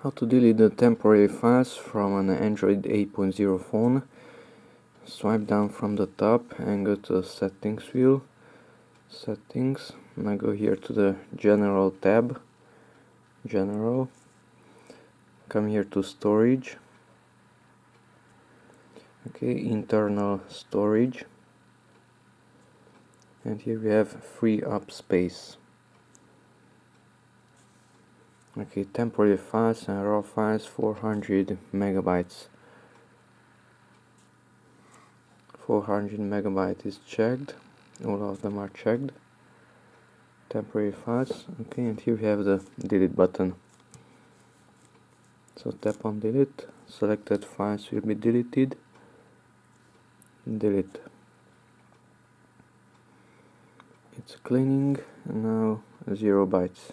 How to delete the temporary files from an Android 8.0 phone. Swipe down from the top and go to the settings view. Settings. Now go here to the General tab. General. Come here to Storage. Okay, Internal Storage. And here we have Free Up Space. Okay, temporary files and raw files 400 megabytes. 400 megabytes is checked. All of them are checked. Temporary files. Okay, and here we have the delete button. So tap on delete. Selected files will be deleted. Delete. It's cleaning. Now 0 bytes.